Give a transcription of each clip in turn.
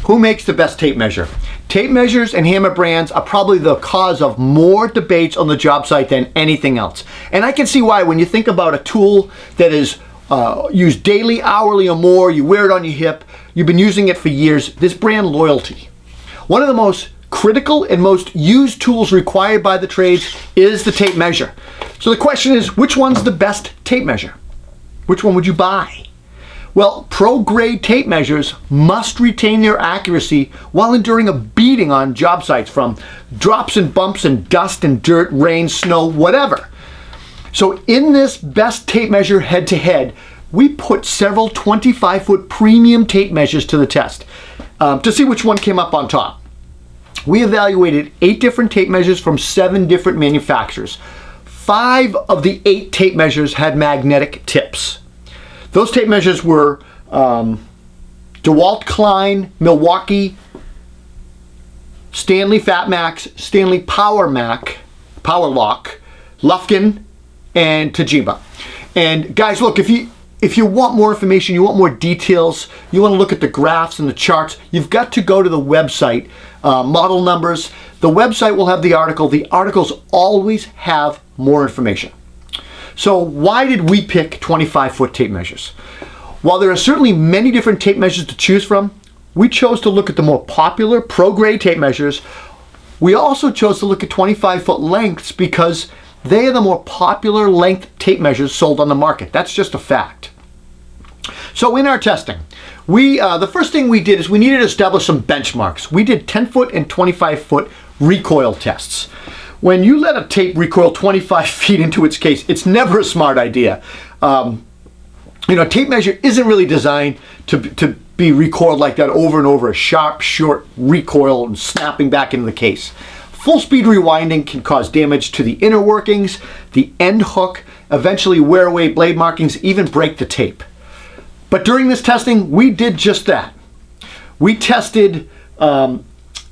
Who makes the best tape measure? Tape measures and hammer brands are probably the cause of more debates on the job site than anything else. And I can see why. When you think about a tool that is used daily, hourly, or more, you wear it on your hip, you've been using it for years, this brand loyalty. One of the most critical and most used tools required by the trades is the tape measure. So the question is, which one's the best tape measure? Which one would you buy? Well, pro-grade tape measures must retain their accuracy while enduring a beating on job sites from drops and bumps and dust and dirt, rain, snow, whatever. So in this best tape measure head-to-head, we put several 25-foot premium tape measures to the test to see which one came up on top. We evaluated 8 different tape measures from 7 different manufacturers. 5 of the 8 tape measures had magnetic tips. Those tape measures were Dewalt, Klein, Milwaukee, Stanley Fat Max, Stanley Powerlock, Lufkin, and Tajima. And guys, look, if you want more information, you want more details, you want to look at the graphs and the charts, you've got to go to the website, model numbers. The website will have the article. The articles always have more information. So why did we pick 25-foot tape measures? While there are certainly many different tape measures to choose from, we chose to look at the more popular pro-grade tape measures. We also chose to look at 25-foot lengths because they are the more popular length tape measures sold on the market. That's just a fact. So in our testing, the first thing we did is we needed to establish some benchmarks. We did 10-foot and 25-foot recoil tests. When you let a tape recoil 25 feet into its case, it's never a smart idea. A tape measure isn't really designed to be recoiled like that over and over, a sharp, short recoil and snapping back into the case. Full speed rewinding can cause damage to the inner workings, the end hook, eventually wear away blade markings, even break the tape. But during this testing, we did just that. We tested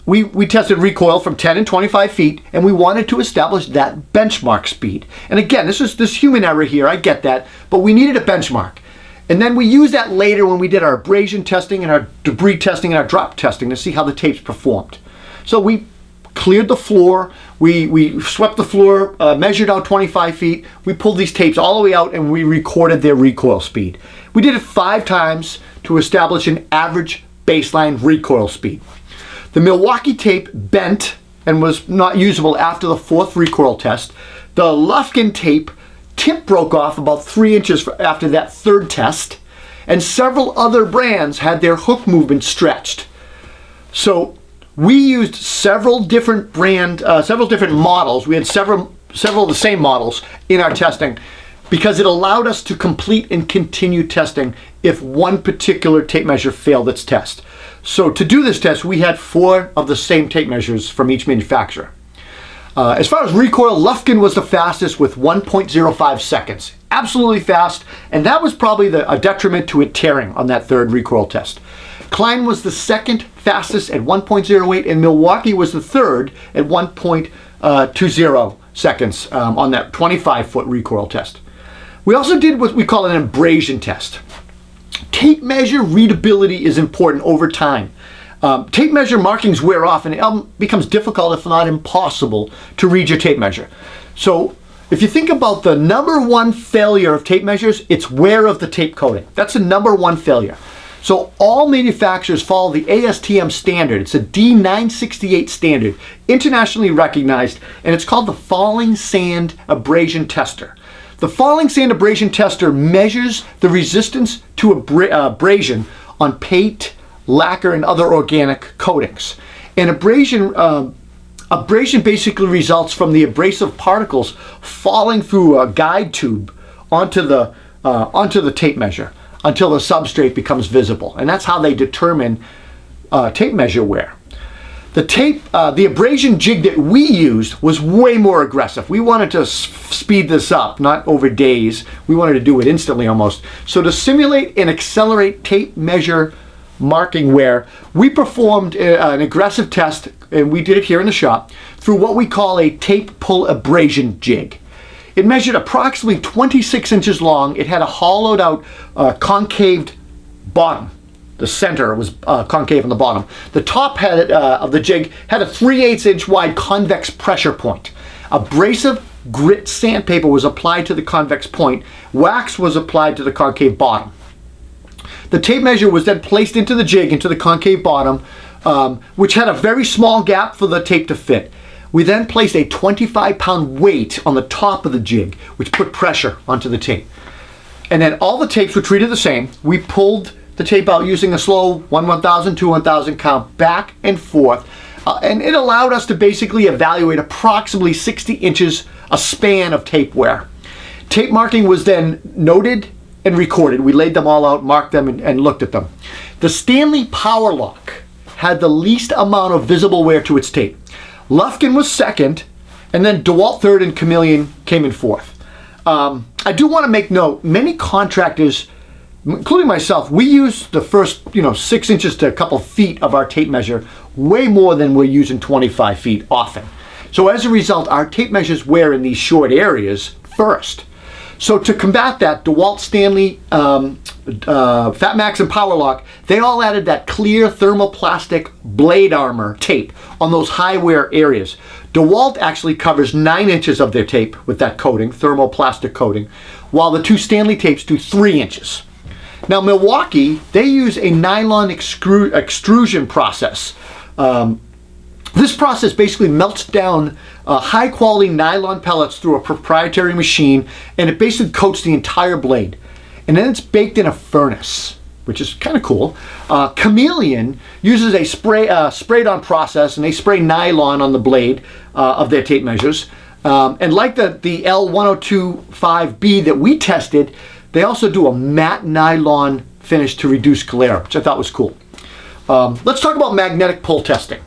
we tested recoil from 10 and 25 feet, and we wanted to establish that benchmark speed. And again, this human error here, I get that, but we needed a benchmark. And then we used that later when we did our abrasion testing and our debris testing and our drop testing to see how the tapes performed. So we cleared the floor, we swept the floor, measured out 25 feet, we pulled these tapes all the way out, and we recorded their recoil speed. We did it 5 times to establish an average baseline recoil speed. The Milwaukee tape bent and was not usable after the 4th recoil test. The Lufkin tape tip broke off about 3 inches after that 3rd test, and several other brands had their hook movement stretched. So we used several different models. We had several of the same models in our testing because it allowed us to complete and continue testing if one particular tape measure failed its test. So to do this test, we had 4 of the same tape measures from each manufacturer. As far as recoil, Lufkin was the fastest with 1.05 seconds. Absolutely fast, and that was probably a detriment to it tearing on that 3rd recoil test. Klein was the 2nd fastest at 1.08, and Milwaukee was the 3rd at 1.20 seconds on that 25-foot recoil test. We also did what we call an abrasion test. Tape measure readability is important over time. Tape measure markings wear off and it becomes difficult, if not impossible, to read your tape measure. So if you think about the number 1 failure of tape measures, it's wear of the tape coating. That's the number 1 failure. So all manufacturers follow the ASTM standard. It's a D968 standard, internationally recognized, and it's called the falling sand abrasion tester. The falling sand abrasion tester measures the resistance to abrasion on paint, lacquer, and other organic coatings. And abrasion basically results from the abrasive particles falling through a guide tube onto the tape measure until the substrate becomes visible. And that's how they determine tape measure wear. The abrasion jig that we used was way more aggressive. We wanted to speed this up, not over days. We wanted to do it instantly almost. So to simulate and accelerate tape measure marking wear, we performed an aggressive test, and we did it here in the shop, through what we call a tape pull abrasion jig. It measured approximately 26 inches long. It had a hollowed out concaved bottom. the center was concave on the bottom. The top head of the jig had a 3/8 inch wide convex pressure point. Abrasive grit sandpaper was applied to the convex point. Wax was applied to the concave bottom. The tape measure was then placed into the jig, into the concave bottom, which had a very small gap for the tape to fit. We then placed a 25-pound weight on the top of the jig, which put pressure onto the tape. And then all the tapes were treated the same. We pulled the tape out using a slow 1/1000, 2/1000 count back and forth. And it allowed us to basically evaluate approximately 60 inches a span of tape wear. Tape marking was then noted and recorded. We laid them all out, marked them, and looked at them. The Stanley Powerlock had the least amount of visible wear to its tape. Lufkin was second, and then Dewalt third, and Chameleon came in fourth. I do want to make note, many contractors, including myself, we use the first 6 inches to a couple feet of our tape measure way more than we're using 25 feet often. So as a result, our tape measures wear in these short areas first. So to combat that, Dewalt, Stanley, Fat Max, and Powerlock, they all added that clear thermoplastic blade armor tape on those high wear areas. Dewalt actually covers 9 inches of their tape with that coating, thermoplastic coating, while the two Stanley tapes do 3 inches. Now Milwaukee, they use a nylon extrusion process. This process basically melts down high quality nylon pellets through a proprietary machine, and it basically coats the entire blade. And then it's baked in a furnace, which is kind of cool. Chameleon uses a sprayed on process, and they spray nylon on the blade of their tape measures. And like the L1025B that we tested, they also do a matte nylon finish to reduce glare, which I thought was cool. Let's talk about magnetic pull testing.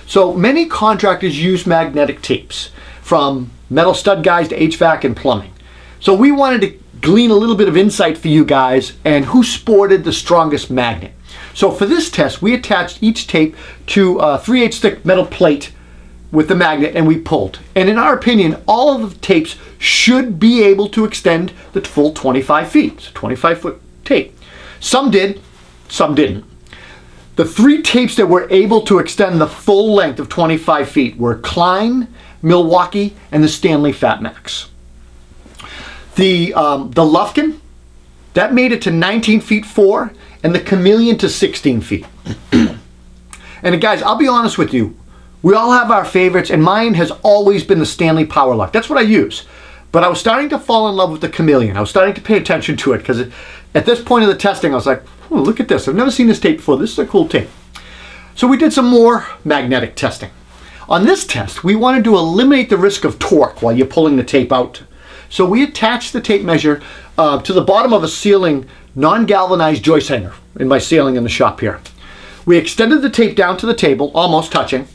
So many contractors use magnetic tapes, from metal stud guys to HVAC and plumbing. So we wanted to glean a little bit of insight for you guys and who sported the strongest magnet. So for this test, we attached each tape to a 3/8 thick metal plate with the magnet, and we pulled. And in our opinion, all of the tapes should be able to extend the full 25 feet. It's a 25-foot tape. Some did, some didn't. The 3 tapes that were able to extend the full length of 25 feet were Klein, Milwaukee, and the Stanley Fat Max. The Lufkin, that made it to 19 feet 4, and the Chameleon to 16 feet. And guys, I'll be honest with you, we all have our favorites, and mine has always been the Stanley Powerlock. That's what I use. But I was starting to fall in love with the Chameleon. I was starting to pay attention to it, because at this point of the testing, I was like, oh, look at this. I've never seen this tape before. This is a cool tape. So we did some more magnetic testing. On this test, we wanted to eliminate the risk of torque while you're pulling the tape out. So we attached the tape measure to the bottom of a ceiling non-galvanized joist hanger in my ceiling in the shop here. We extended the tape down to the table, almost touching.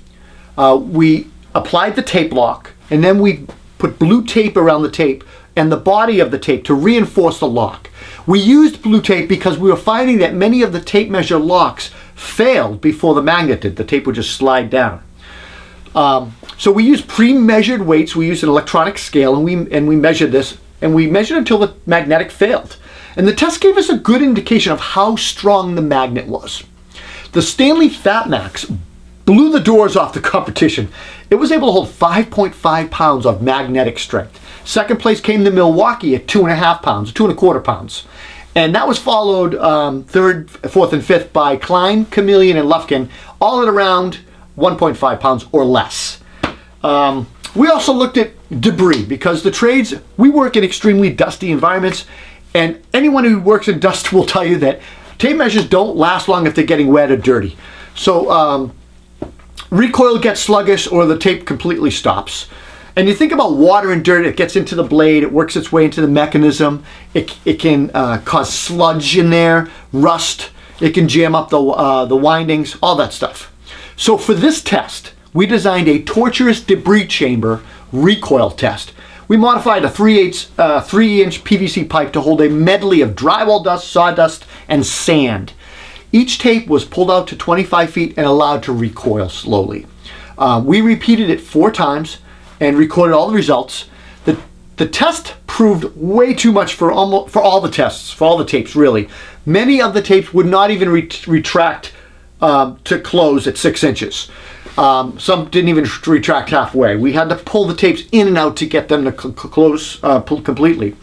We applied the tape lock, and then we put blue tape around the tape and the body of the tape to reinforce the lock. We used blue tape because we were finding that many of the tape measure locks failed before the magnet did. The tape would just slide down. So we used pre-measured weights. We used an electronic scale, and we measured this, and we measured until the magnetic failed. And the test gave us a good indication of how strong the magnet was. The Stanley Fat Max blew the doors off the competition. It was able to hold 5.5 pounds of magnetic strength. Second place came to Milwaukee at 2.5 pounds, 2.25 pounds. And that was followed third, fourth, and fifth by Klein, Chameleon, and Lufkin, all at around 1.5 pounds or less. We also looked at debris, because the trades, we work in extremely dusty environments, and anyone who works in dust will tell you that tape measures don't last long if they're getting wet or dirty. So recoil gets sluggish or the tape completely stops. And you think about water and dirt, it gets into the blade, it works its way into the mechanism, it can cause sludge in there, rust, it can jam up the windings, all that stuff. So for this test, we designed a tortuous debris chamber recoil test. We modified a 3/8 3-inch PVC pipe to hold a medley of drywall dust, sawdust, and sand. Each tape was pulled out to 25 feet and allowed to recoil slowly. We repeated it 4 times and recorded all the results. The The test proved way too much for all the tests, for all the tapes really. Many of the tapes would not even retract to close at 6 inches. Some didn't even retract halfway. We had to pull the tapes in and out to get them to close completely.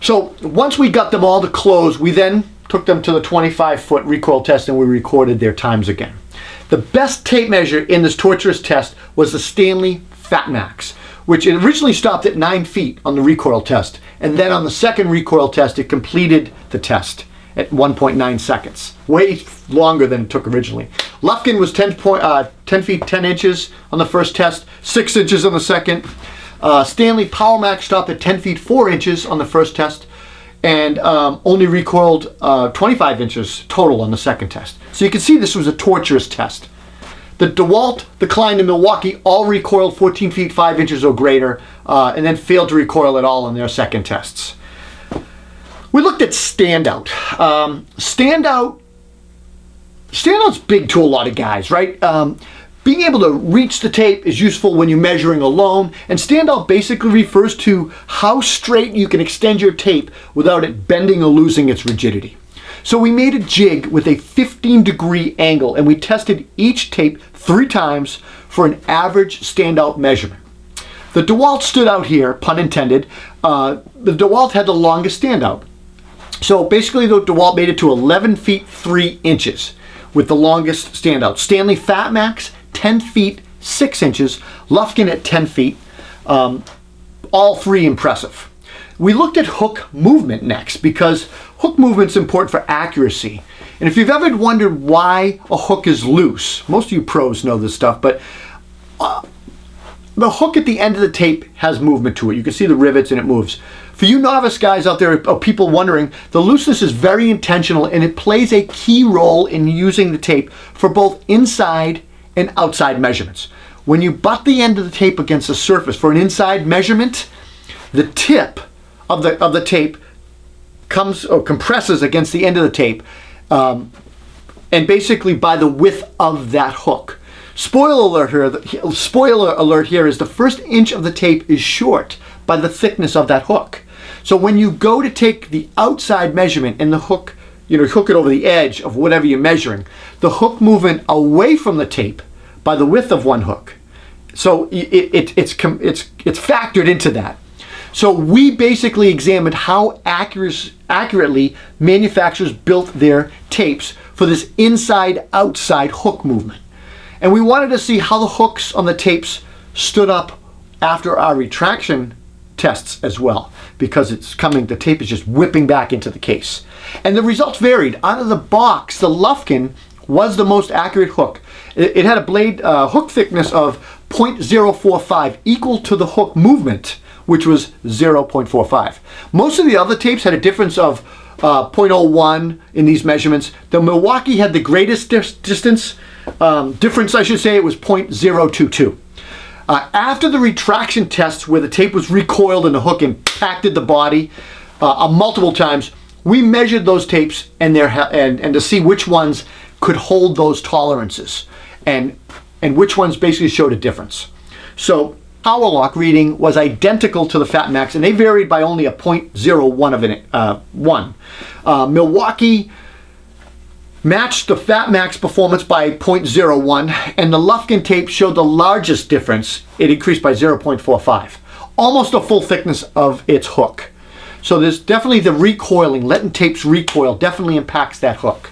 So once we got them all to close, we then took them to the 25-foot recoil test and we recorded their times again. The best tape measure in this torturous test was the Stanley Fat Max, which originally stopped at 9 feet on the recoil test. And then on the second recoil test, it completed the test at 1.9 seconds. Way longer than it took originally. Lufkin was 10 feet 10 inches on the first test, 6 inches on the second. Stanley Powerlock stopped at 10 feet 4 inches on the first test, and only recoiled 25 inches total on the second test. So you can see this was a torturous test. The Dewalt, the Klein, and Milwaukee all recoiled 14 feet 5 inches or greater, and then failed to recoil at all in their second tests. We looked at standout. Standout's big to a lot of guys, right? Being able to reach the tape is useful when you're measuring alone, and standout basically refers to how straight you can extend your tape without it bending or losing its rigidity. So we made a jig with a 15-degree angle, and we tested each tape 3 times for an average standout measurement. The Dewalt stood out here, pun intended. The Dewalt had the longest standout. So basically the Dewalt made it to 11 feet 3 inches with the longest standout. Stanley Fat Max, 10 feet 6 inches. Lufkin at 10 feet. All 3 impressive. We looked at hook movement next because hook movement's important for accuracy. And if you've ever wondered why a hook is loose, most of you pros know this stuff, but the hook at the end of the tape has movement to it. You can see the rivets and it moves. For you novice guys out there, or people wondering, the looseness is very intentional and it plays a key role in using the tape for both inside and outside measurements. When you butt the end of the tape against the surface for an inside measurement, the tip of the tape comes or compresses against the end of the tape, and basically by the width of that hook. Spoiler alert here is the first inch of the tape is short by the thickness of that hook. So when you go to take the outside measurement and the hook, hook it over the edge of whatever you're measuring, the hook movement away from the tape by the width of one hook. So it's factored into that. So we basically examined how accurately manufacturers built their tapes for this inside-outside hook movement. And we wanted to see how the hooks on the tapes stood up after our retraction tests as well, because the tape is just whipping back into the case. And the results varied. Out of the box, the Lufkin was the most accurate hook. It had a blade hook thickness of 0.045, equal to the hook movement, which was 0.45. Most of the other tapes had a difference of 0.01 in these measurements. The Milwaukee had the greatest difference, I should say. It was 0.022. After the retraction tests where the tape was recoiled and the hook impacted the body multiple times, we measured those tapes and to see which ones could hold those tolerances and which ones basically showed a difference. So Powerlock reading was identical to the Fat Max, and they varied by only a 0.01 of one. Milwaukee matched the Fat Max performance by 0.01, and the Lufkin tape showed the largest difference. It increased by 0.45, almost a full thickness of its hook. So there's definitely the recoiling, letting tapes recoil definitely impacts that hook.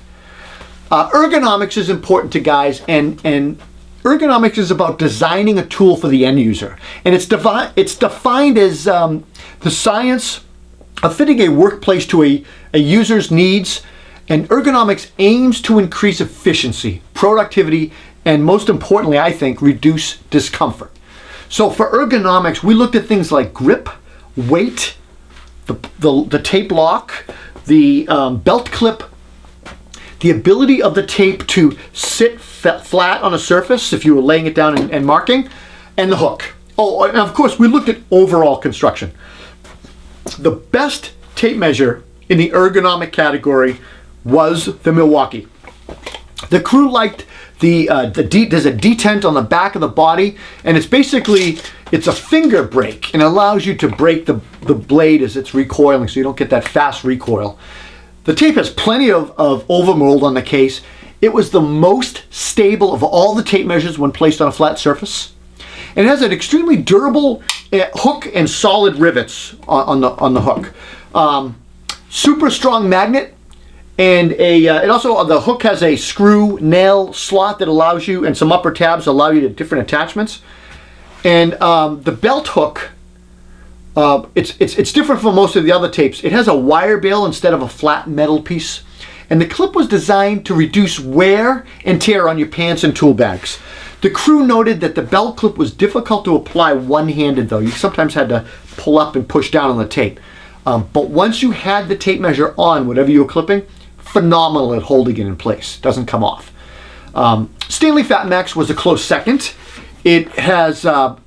Ergonomics is important to guys, and ergonomics is about designing a tool for the end user. And it's defined as the science of fitting a workplace to a user's needs. And ergonomics aims to increase efficiency, productivity, and most importantly, I think, reduce discomfort. So for ergonomics, we looked at things like grip, weight, the tape lock, the belt clip, the ability of the tape to sit flat on a surface if you were laying it down and marking, and the hook. Oh, and of course, we looked at overall construction. The best tape measure in the ergonomic category was the Milwaukee. The crew liked There's a detent on the back of the body, and it's a finger brake, and it allows you to brake the blade as it's recoiling, so you don't get that fast recoil. The tape has plenty of overmold on the case. It was the most stable of all the tape measures when placed on a flat surface. And it has an extremely durable hook and solid rivets on the hook. Super strong magnet, and the hook has a screw nail slot that allows you, and some upper tabs allow you to different attachments. And the belt hook, it's different from most of the other tapes. It has a wire bail instead of a flat metal piece. And the clip was designed to reduce wear and tear on your pants and tool bags. The crew noted that the belt clip was difficult to apply one-handed though. You sometimes had to pull up and push down on the tape. But once you had the tape measure on, whatever you were clipping, phenomenal at holding it in place. Doesn't come off. Stanley Fat Max was a close second. It has a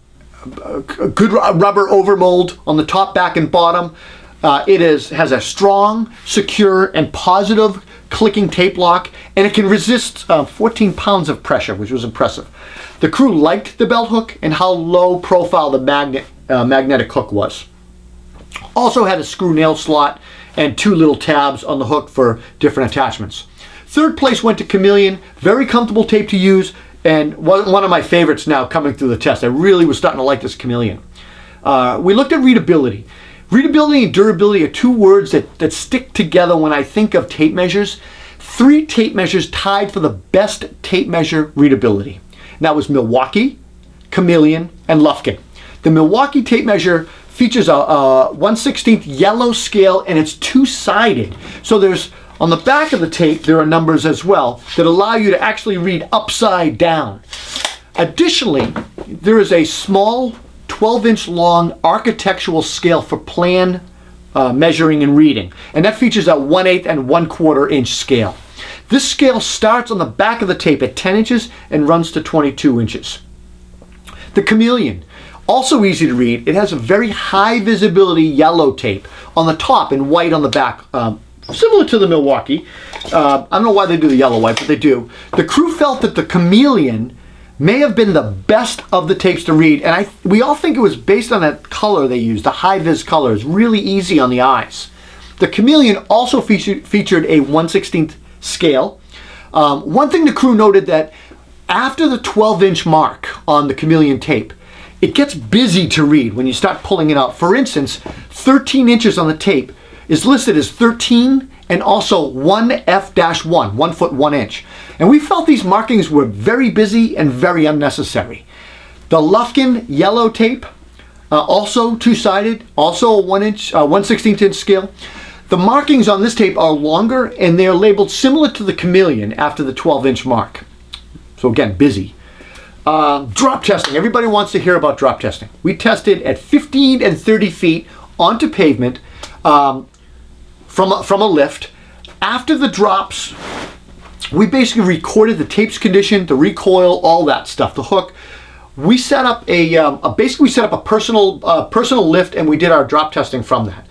good rubber overmold on the top, back, and bottom. It has a strong, secure, and positive clicking tape lock, and it can resist 14 pounds of pressure, which was impressive. The crew liked the belt hook and how low profile the magnetic hook was. Also had a screw nail slot and 2 little tabs on the hook for different attachments. Third place went to Chameleon. Very comfortable tape to use, and one of my favorites now coming through the test. I really was starting to like this Chameleon. We looked at readability. Readability and durability are 2 words that stick together when I think of tape measures. 3 tape measures tied for the best tape measure readability. And that was Milwaukee, Chameleon, and Lufkin. The Milwaukee tape measure features a 1/16 yellow scale, and it's 2-sided. So there's, on the back of the tape, there are numbers as well that allow you to actually read upside down. Additionally, there is a small 12-inch long architectural scale for plan measuring and reading, and that features a 1/8 and 1/4 inch scale. This scale starts on the back of the tape at 10 inches and runs to 22 inches. The Chameleon, also easy to read. It has a very high visibility yellow tape on the top and white on the back, similar to the Milwaukee. I don't know why they do the yellow white, but they do. The crew felt that the Chameleon may have been the best of the tapes to read, and we all think it was based on that color they used. The high vis color is really easy on the eyes. The Chameleon also featured a 1/16 scale. One thing the crew noted that after the 12-inch mark on the Chameleon tape, it gets busy to read when you start pulling it out. For instance, 13 inches on the tape is listed as 13 and also 1F-1, 1 foot 1 inch. And we felt these markings were very busy and very unnecessary. The Lufkin yellow tape, also 2-sided, also a 1/16 inch scale. The markings on this tape are longer, and they're labeled similar to the Chameleon after the 12-inch mark. So again, busy. Drop testing. Everybody wants to hear about drop testing. We tested at 15 and 30 feet onto pavement from a lift. After the drops, we basically recorded the tape's condition, the recoil, all that stuff, the hook. We set up basically set up a personal lift, and we did our drop testing from that.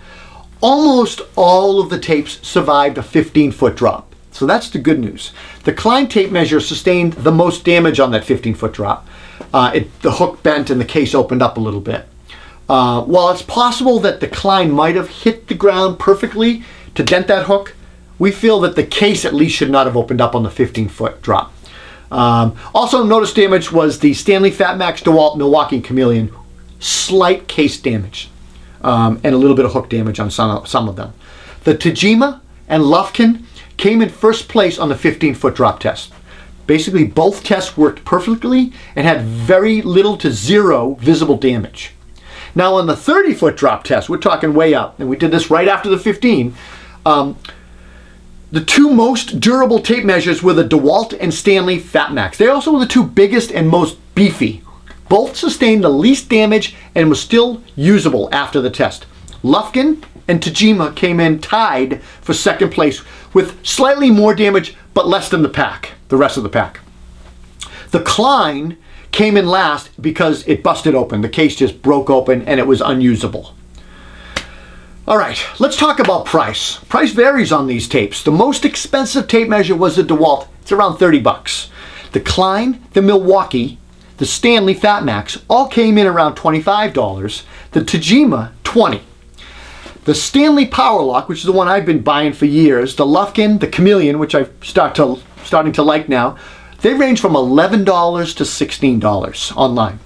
Almost all of the tapes survived a 15-foot drop. So that's the good news. The Klein tape measure sustained the most damage on that 15-foot drop. The hook bent and the case opened up a little bit. While it's possible that the Klein might have hit the ground perfectly to dent that hook, we feel that the case at least should not have opened up on the 15-foot drop. Also noticed damage was the Stanley Fat Max, Dewalt, Milwaukee, Chameleon. Slight case damage and a little bit of hook damage on some of them. The Tajima and Lufkin came in first place on the 15-foot drop test. Basically, both tests worked perfectly and had very little to zero visible damage. Now on the 30-foot drop test, we're talking way up, and we did this right after the 15. The 2 most durable tape measures were the Dewalt and Stanley Fat Max. They also were the 2 biggest and most beefy. Both sustained the least damage and were still usable after the test. Lufkin and Tajima came in tied for second place with slightly more damage but less than the rest of the pack. The Klein came in last because it busted open. The case just broke open and it was unusable. All right, let's talk about price. Price varies on these tapes. The most expensive tape measure was the Dewalt. It's around 30 bucks. The Klein, the Milwaukee, the Stanley Fat Max all came in around $25. The Tajima, $20. The Stanley Powerlock, which is the one I've been buying for years, the Lufkin, the Chameleon, which I'm starting to like now, they range from $11 to $16 online.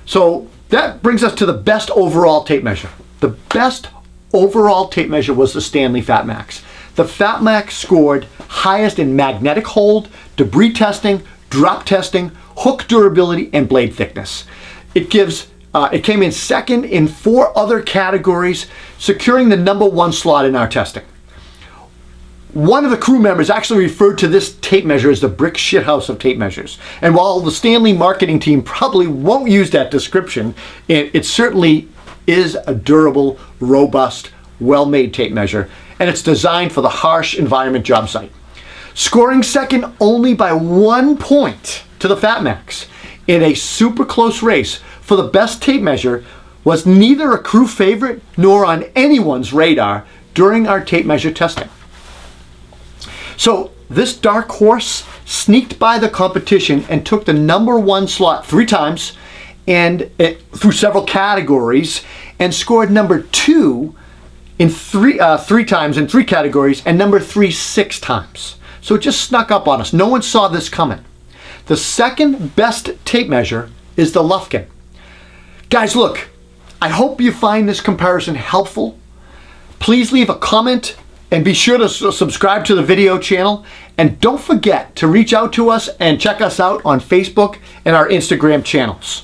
So that brings us to the best overall tape measure. The best overall tape measure was the Stanley Fat Max. The Fat Max scored highest in magnetic hold, debris testing, drop testing, hook durability, and blade thickness. It came in second in 4 other categories, securing the #1 slot in our testing. One of the crew members actually referred to this tape measure as the brick shithouse of tape measures. And while the Stanley marketing team probably won't use that description, it certainly is a durable, robust, well-made tape measure, and it's designed for the harsh environment job site. Scoring second only by 1 point to the Fat Max in a super close race for the best tape measure was neither a crew favorite nor on anyone's radar during our tape measure testing. So this dark horse sneaked by the competition and took the #1 slot 3 times and through several categories, and scored #2 in 3 times in 3 categories, and #3 6 times. So it just snuck up on us. No one saw this coming. The second best tape measure is the Lufkin. Guys, look, I hope you find this comparison helpful. Please leave a comment and be sure to subscribe to the video channel. And don't forget to reach out to us and check us out on Facebook and our Instagram channels.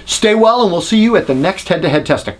Stay well, and we'll see you at the next head-to-head testing.